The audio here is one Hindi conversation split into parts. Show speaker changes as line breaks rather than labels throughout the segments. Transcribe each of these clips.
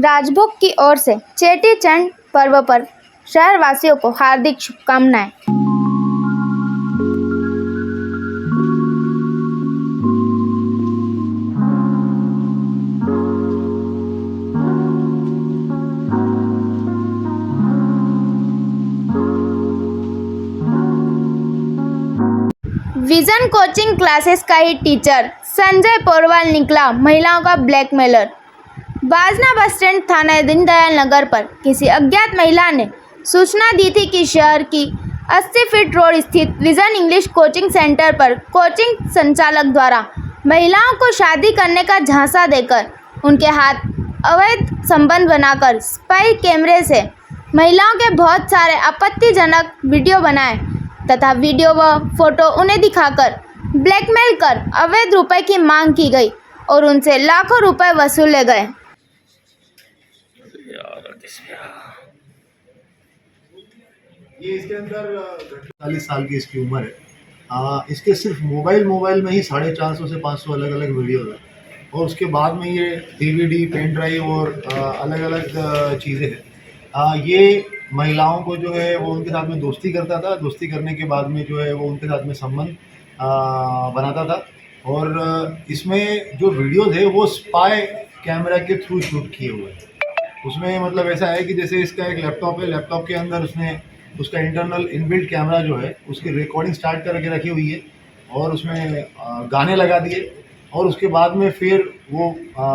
राजभोग की ओर से चेटी चंड पर्व पर शहरवासियों को हार्दिक शुभकामनाएं। विजन कोचिंग क्लासेस का ही टीचर संजय पोरवाल निकला महिलाओं का ब्लैकमेलर। बाजना बस स्टैंड थाना दीनदयाल नगर पर किसी अज्ञात महिला ने सूचना दी थी कि शहर की 80 फीट रोड स्थित विजन इंग्लिश कोचिंग सेंटर पर कोचिंग संचालक द्वारा महिलाओं को शादी करने का झांसा देकर उनके हाथ अवैध संबंध बनाकर स्पाई कैमरे से महिलाओं के बहुत सारे आपत्तिजनक वीडियो बनाए तथा वीडियो व फोटो उन्हें दिखाकर ब्लैकमेल कर अवैध रुपए की मांग की गई और उनसे लाखों रुपए वसूले गए।
ये इसके अंदर 40 साल की इसकी उम्र है। इसके सिर्फ मोबाइल में ही 450 से 500 अलग अलग वीडियो है और उसके बाद में ये DVD, पेन ड्राइव और अलग अलग चीज़ें हैं। ये महिलाओं को जो है वो उनके साथ में दोस्ती करता था। दोस्ती करने के बाद में जो है वो उनके साथ में संबंध बनाता था और इसमें जो वीडियोज़ है वो स्पाई कैमरा के थ्रू शूट किए हुए हैं। उसमें मतलब ऐसा है कि जैसे इसका एक लैपटॉप है, लैपटॉप के अंदर उसने उसका इंटरनल इनबिल्ट कैमरा जो है उसकी रिकॉर्डिंग स्टार्ट करके रखी हुई है और उसमें गाने लगा दिए और उसके बाद में फिर वो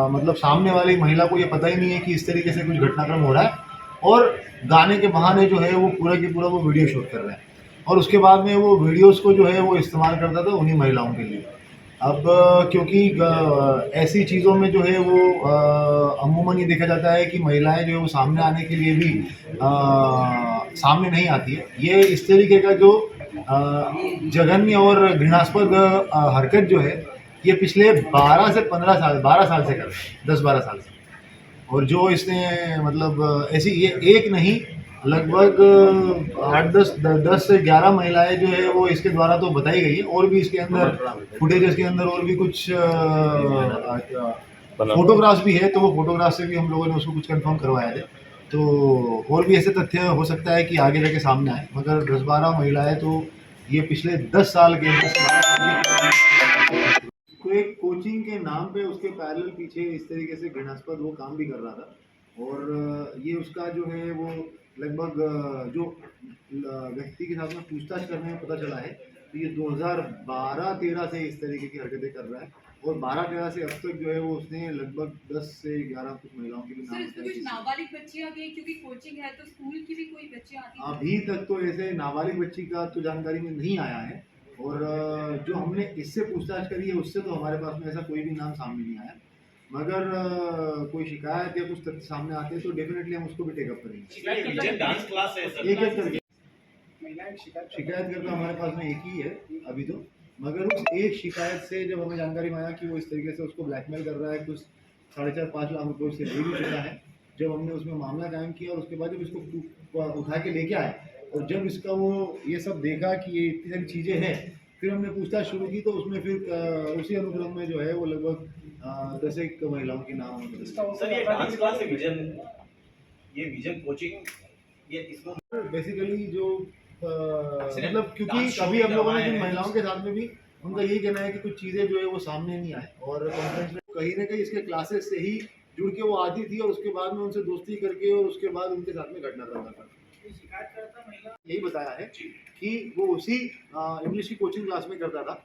मतलब सामने वाली महिला को ये पता ही नहीं है कि इस तरीके से कुछ घटनाक्रम हो रहा है और गाने के बहाने जो है वो पूरा के पूरा वो वीडियो शूट कर रहे हैं और उसके बाद में वो वीडियोस को जो है वो इस्तेमाल करता था उन्हीं महिलाओं के लिए। अब क्योंकि ऐसी चीज़ों में जो है वो अमूमन ये देखा जाता है कि महिलाएं जो है वो सामने आने के लिए भी सामने नहीं आती है। ये इस तरीके का जो जघन्य और घृणास्पद हरकत जो है ये पिछले 12 से 15 साल 12 साल से कर रहे हैं, 10-12 साल से। और जो इसने मतलब ऐसी ये एक नहीं लगभग 8-10 से 11 महिलाएं जो है वो इसके द्वारा तो बताई गई है और भी इसके अंदर फुटेजेस के अंदर और भी कुछ फोटोग्राफ्स भी है। तो वो फोटोग्राफ से भी हम लोगों ने उसको कुछ कंफर्म करवाया है। तो और भी ऐसे तथ्य हो सकता है कि आगे जाके सामने आए, मगर 10-12 महिलाएं तो ये पिछले 10 साल के एक कोचिंग के नाम पे उसके पैरेलल पीछे इस तरीके से घृणास्पद वो काम भी कर रहा था और ये उसका जो है वो लगभग जो व्यक्ति के साथ में पूछताछ करने में पता चला है तो ये 2012-13 से इस तरीके की हरकतें कर रहा है और 12-13 से अब तक जो है वो उसने लगभग 10 से 11 कुछ महिलाओं के भी नाम बताए।
नाबालिग बच्चियां भी क्योंकि कोचिंग है तो स्कूल की भी कोई बच्चियां आती हैं?
अभी तक तो ऐसे नाबालिग बच्ची का तो जानकारी में नहीं आया है और जो हमने इससे पूछताछ करी है उससे तो हमारे पास में ऐसा कोई भी नाम सामने नहीं आया, मगर कोई शिकायत या कुछ तथ्य सामने आते हैं तो डेफिनेटली हम उसको भी टेकअप करेंगे।
डांस क्लास है सर,
एक करके शिकायत करता हमारे पास में एक ही है अभी तो, मगर उस एक शिकायत से जब हमें जानकारी में आया कि वो इस तरीके से उसको ब्लैकमेल कर रहा है, कुछ 4.5-5 लाख रुपये उससे ले भी चुका है, जब हमने उसमें मामला कायम किया और उसके बाद जब इसको उठा के लेके आए और जब इसका वो ये सब देखा कि ये इतनी सारी चीज़ें हैं, फिर हमने पूछताछ शुरू की तो उसमें फिर उसी अनुक्रम में जो है वो लगभग 10 एक महिलाओं के नाम।
सर ये डांस क्लास है विजन कोचिंग, ये इसको
बेसिकली जो मतलब क्योंकि अभी हम लोगों ने जिन महिलाओं के साथ में भी उनका यही कहना है कि कुछ चीज़ें जो है वो सामने नहीं आए और कॉन्फ्रेंस में कहीं ना कहीं इसके क्लासेस से ही जुड़ के वो आती थी और उसके बाद में उनसे दोस्ती करके और उसके बाद उनके साथ में घटनाक्रम था। यही बताया है कि वो उसी इंग्लिश की कोचिंग क्लास में करता था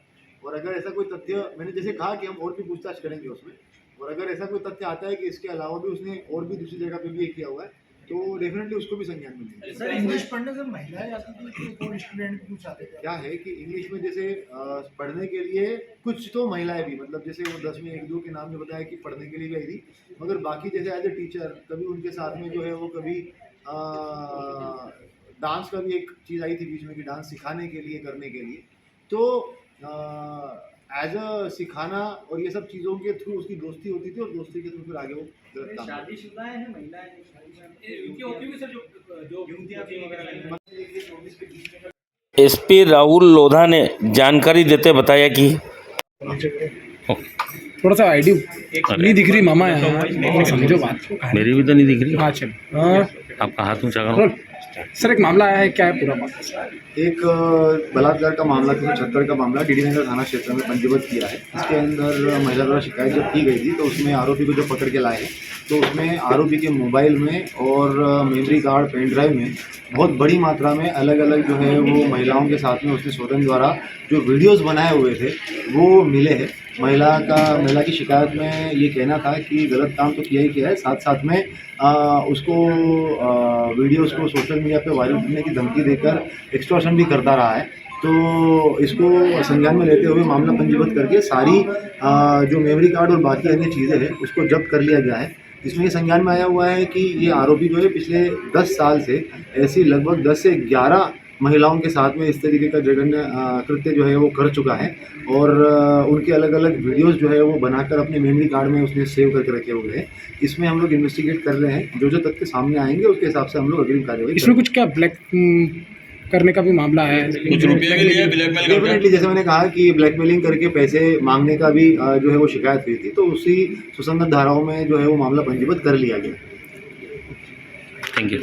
और अगर ऐसा कोई तथ्य, मैंने जैसे कहा कि हम और भी पूछताछ करेंगे उसमें, और अगर ऐसा कोई तथ्य आता है कि इसके अलावा भी उसने और भी दूसरी जगह पे भी किया हुआ है तो डेफिनेटली उसको भी संज्ञान मिलेगा।
सर इंग्लिश पढ़ने से महिलाएं आती थी कि कोई स्टूडेंट पूछ आते थे?
क्या है कि इंग्लिश में जैसे पढ़ने के लिए कुछ तो महिलाएं भी, मतलब जैसे वो 10वीं 1-2 के नाम जो बताया कि पढ़ने के लिए भी आई थी, मगर बाकी जैसे एज ए टीचर कभी उनके साथ में जो है वो कभी डांस का भी एक चीज़ आई थी बीच में कि डांस सिखाने के लिए करने के लिए, तो एज अ सिखाना और ये सब चीज़ों के थ्रू उसकी दोस्ती होती थी और दोस्ती के थ्रू फिर आगे वो
शादीशुदा है महिलाएं
SP राहुल लोधा ने जानकारी देते बताया कि
थोड़ा सा आईडी नहीं दिख रही मामा यार, थोड़ा समझो बात को।
मेरी भी तो नहीं दिख रही।
हाँ चलो
आपका हाथ ऊंचा करो।
रोल। सर एक मामला आया है, क्या है पूरा बात?
एक बलात्कार का मामला 376 का मामला डीडी नगर थाना क्षेत्र में पंजीबद्ध किया है। इसके अंदर महिला द्वारा शिकायत जब की गई थी तो उसमें आरोपी को जब पकड़ के लाए हैं तो उसमें आरोपी के मोबाइल में और मेमोरी कार्ड पेन ड्राइव में बहुत बड़ी मात्रा में अलग अलग जो है वो महिलाओं के साथ में उसने स्वतंत्र द्वारा जो वीडियोस बनाए हुए थे वो मिले हैं। महिला की शिकायत में ये कहना था कि गलत काम तो किया ही किया है, साथ साथ में उसको वीडियोस को सोशल मीडिया पे वायरल करने की धमकी देकर एक्सटॉर्शन भी करता रहा है। तो इसको संज्ञान में लेते हुए मामला पंजीबद्ध करके सारी जो मेमोरी कार्ड और बाकी अन्य चीज़ें हैं उसको जब्त कर लिया गया है। इसमें ये संज्ञान में आया हुआ है कि ये आरोपी जो है पिछले 10 साल से ऐसी लगभग 10 से 11 महिलाओं के साथ में इस तरीके का जघन्य कृत्य जो है वो कर चुका है और उनके अलग अलग वीडियोस जो है वो बनाकर अपने मेमोरी कार्ड में उसने सेव करके रखे हुए हैं। इसमें हम लोग इन्वेस्टिगेट कर रहे हैं, जो तथ्य सामने आएंगे उसके हिसाब से हम लोग अग्रिम कार्रवाई
इसमें कुछ क्या ब्लैक करने का भी मामला है?
कुछ रुपये के लिए ब्लैकमेल करके
डेफिनेटली जैसे मैंने कहा कि ब्लैकमेलिंग करके पैसे मांगने का भी जो है वो शिकायत हुई थी, तो उसी सुसंगत धाराओं में जो है वो मामला पंजीबद्ध कर लिया गया।
Thank you.